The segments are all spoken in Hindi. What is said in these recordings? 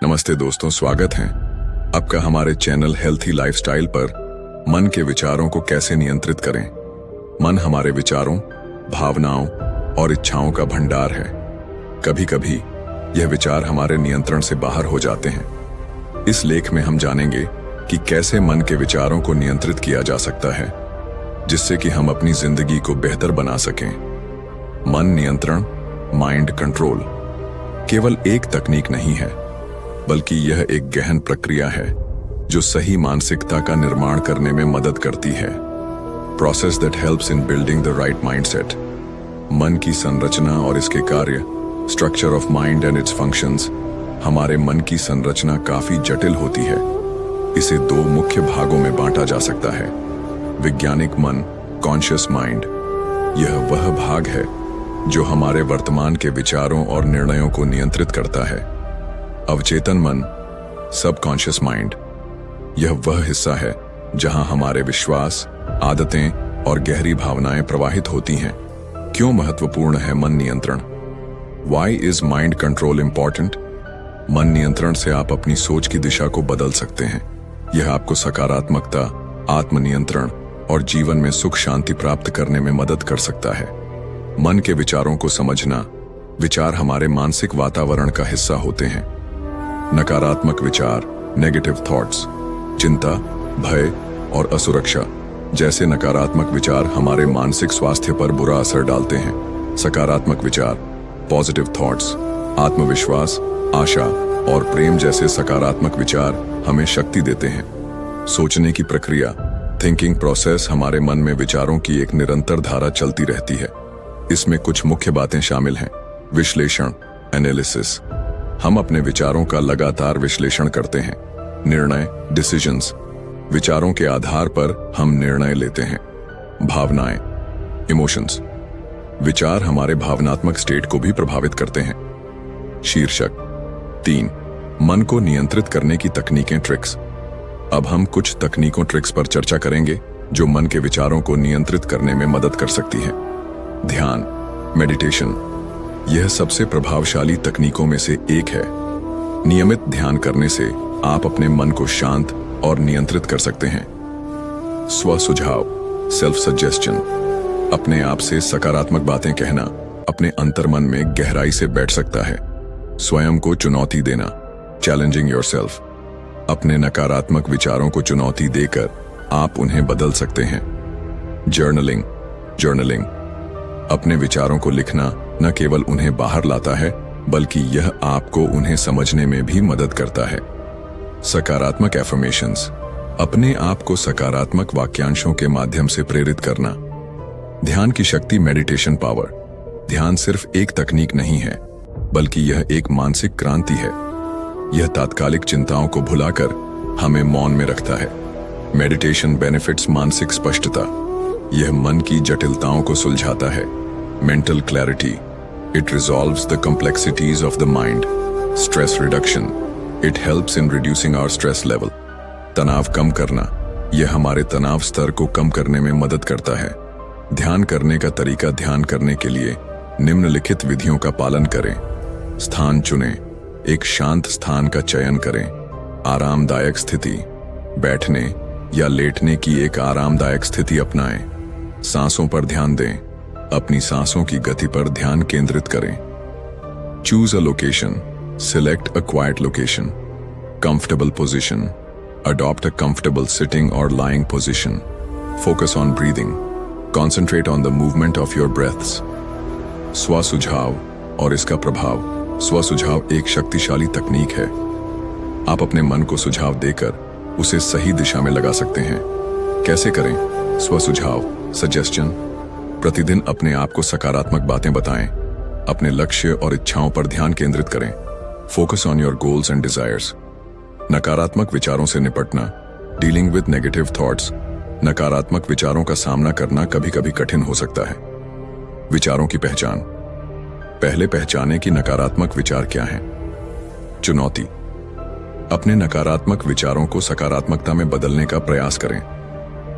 नमस्ते दोस्तों, स्वागत है आपका हमारे चैनल हेल्थी लाइफस्टाइल पर। मन के विचारों को कैसे नियंत्रित करें। मन हमारे विचारों, भावनाओं और इच्छाओं का भंडार है। कभी कभी यह विचार हमारे नियंत्रण से बाहर हो जाते हैं। इस लेख में हम जानेंगे कि कैसे मन के विचारों को नियंत्रित किया जा सकता है, जिससे कि हम अपनी जिंदगी को बेहतर बना सकें। मन नियंत्रण, माइंड कंट्रोल, केवल एक तकनीक नहीं है, बल्कि यह एक गहन प्रक्रिया है जो सही मानसिकता का निर्माण करने में मदद करती है। Process that helps in building the right mindset. मन की संरचना और इसके कार्य, structure of mind and it's functions. हमारे मन की संरचना काफी जटिल होती है। इसे दो मुख्य भागों में बांटा जा सकता है। वैज्ञानिक मन, कॉन्शियस माइंड, यह वह भाग है जो हमारे वर्तमान के विचारों और निर्णयों को नियंत्रित करता है। अवचेतन मन, सबकॉन्शियस माइंड, यह वह हिस्सा है जहां हमारे विश्वास, आदतें और गहरी भावनाएं प्रवाहित होती हैं। क्यों महत्वपूर्ण है मन नियंत्रण? Why is mind control important? मन नियंत्रण से आप अपनी सोच की दिशा को बदल सकते हैं। यह आपको सकारात्मकता, आत्मनियंत्रण और जीवन में सुख शांति प्राप्त करने में मदद कर सकता है। मन के विचारों को समझना। विचार हमारे मानसिक वातावरण का हिस्सा होते हैं। नकारात्मक विचार, नेगेटिव थॉट्स, चिंता, भय और असुरक्षा जैसे नकारात्मक विचार हमारे मानसिक स्वास्थ्य पर बुरा असर डालते हैं। सकारात्मक विचार, पॉजिटिव थॉट्स, आत्मविश्वास, आशा और प्रेम जैसे सकारात्मक विचार हमें शक्ति देते हैं। सोचने की प्रक्रिया, थिंकिंग प्रोसेस, हमारे मन में विचारों की एक निरंतर धारा चलती रहती है। इसमें कुछ मुख्य बातें शामिल हैं। विश्लेषण, एनालिसिस, हम अपने विचारों का लगातार विश्लेषण करते हैं। निर्णय, डिसीजंस, विचारों के आधार पर हम निर्णय लेते हैं। भावनाएं, इमोशंस, विचार हमारे भावनात्मक स्टेट को भी प्रभावित करते हैं। शीर्षक 3, मन को नियंत्रित करने की तकनीकें, ट्रिक्स। अब हम कुछ तकनीकों, ट्रिक्स पर चर्चा करेंगे जो मन के विचारों को नियंत्रित करने में मदद कर सकती हैं। ध्यान, मेडिटेशन, यह सबसे प्रभावशाली तकनीकों में से एक है। नियमित ध्यान करने से आप अपने मन को शांत और नियंत्रित कर सकते हैं। स्व सुझाव, सेल्फ सजेशन, अपने आप से सकारात्मक बातें कहना अपने अंतर्मन में गहराई से बैठ सकता है। स्वयं को चुनौती देना, चैलेंजिंग योरसेल्फ, अपने नकारात्मक विचारों को चुनौती देकर आप उन्हें बदल सकते हैं। जर्नलिंग, अपने विचारों को लिखना न केवल उन्हें बाहर लाता है, बल्कि यह आपको उन्हें समझने में भी मदद करता है। सकारात्मक एफर्मेशंस, अपने आप को सकारात्मक वाक्यांशों के माध्यम से प्रेरित करना। ध्यान की शक्ति, मेडिटेशन पावर, ध्यान सिर्फ एक तकनीक नहीं है, बल्कि यह एक मानसिक क्रांति है। यह तात्कालिक चिंताओं को भुलाकर हमें मौन में रखता है। मेडिटेशन बेनिफिट्स, मानसिक स्पष्टता, यह मन की जटिलताओं को सुलझाता है। Mental clarity, it resolves the complexities of the mind. Stress reduction, it helps in reducing our stress level. तनाव कम करना, यह हमारे तनाव स्तर को कम करने में मदद करता है। ध्यान करने का तरीका, ध्यान करने के लिए निम्नलिखित विधियों का पालन करें। स्थान चुनें, एक शांत स्थान का चयन करें। आरामदायक स्थिति, बैठने या लेटने की एक आरामदायक स्थिति अपनाएं। सांसों पर ध्यान दें, अपनी सांसों की गति पर ध्यान केंद्रित करें। Choose a location, select a quiet location. Comfortable position, adopt a comfortable sitting और lying position. Focus on breathing, concentrate on the movement of your breaths. स्व सुझाव और इसका प्रभाव। स्व सुझाव एक शक्तिशाली तकनीक है। आप अपने मन को सुझाव देकर उसे सही दिशा में लगा सकते हैं। कैसे करें? स्व सुझाव, सजेशन, प्रतिदिन अपने आप को सकारात्मक बातें बताएं। अपने लक्ष्य और इच्छाओं पर ध्यान केंद्रित करें। Focus on your goals and desires. नकारात्मक विचारों से निपटना, डीलिंग विद नेगेटिव थॉट्स। नकारात्मक विचारों का सामना करना कभी कभी कठिन हो सकता है। विचारों की पहचान, पहले पहचानें कि नकारात्मक विचार क्या हैं। चुनौती, अपने नकारात्मक विचारों को सकारात्मकता में बदलने का प्रयास करें।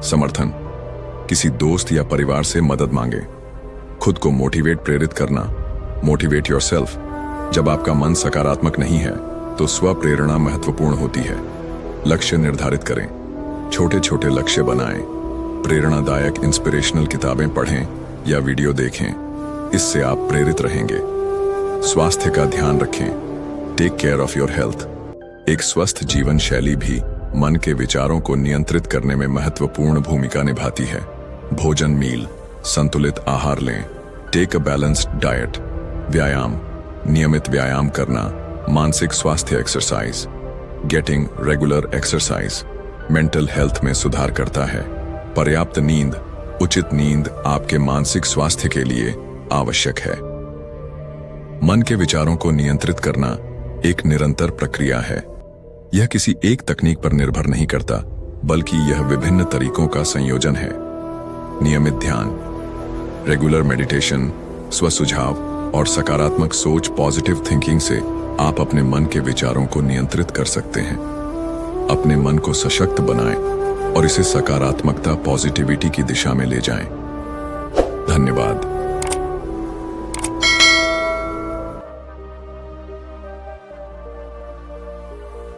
समर्थन, किसी दोस्त या परिवार से मदद मांगे। खुद को मोटिवेट, प्रेरित करना, मोटिवेट योरसेल्फ। जब आपका मन सकारात्मक नहीं है तो स्व प्रेरणा महत्वपूर्ण होती है। लक्ष्य निर्धारित करें, छोटे छोटे लक्ष्य बनाएं, प्रेरणादायक इंस्पिरेशनल किताबें पढ़ें या वीडियो देखें, इससे आप प्रेरित रहेंगे। स्वास्थ्य का ध्यान रखें, take care of your health. एक स्वस्थ जीवन शैली भी मन के विचारों को नियंत्रित करने में महत्वपूर्ण भूमिका निभाती है। भोजन मील, संतुलित आहार लें, टेक अ बैलेंस्ड डाइट। व्यायाम, नियमित व्यायाम करना, मानसिक स्वास्थ्य exercise, getting regular exercise mental health में सुधार करता है। पर्याप्त नींद, उचित नींद आपके मानसिक स्वास्थ्य के लिए आवश्यक है। मन के विचारों को नियंत्रित करना एक निरंतर प्रक्रिया है। यह किसी एक तकनीक पर निर्भर नहीं करता, बल्कि यह विभिन्न तरीकों का संयोजन है। नियमित ध्यान, रेगुलर मेडिटेशन, स्वसुझाव और सकारात्मक सोच पॉजिटिव थिंकिंग से आप अपने मन के विचारों को नियंत्रित कर सकते हैं। अपने मन को सशक्त बनाएं और इसे सकारात्मकता पॉजिटिविटी की दिशा में ले जाएं। धन्यवाद।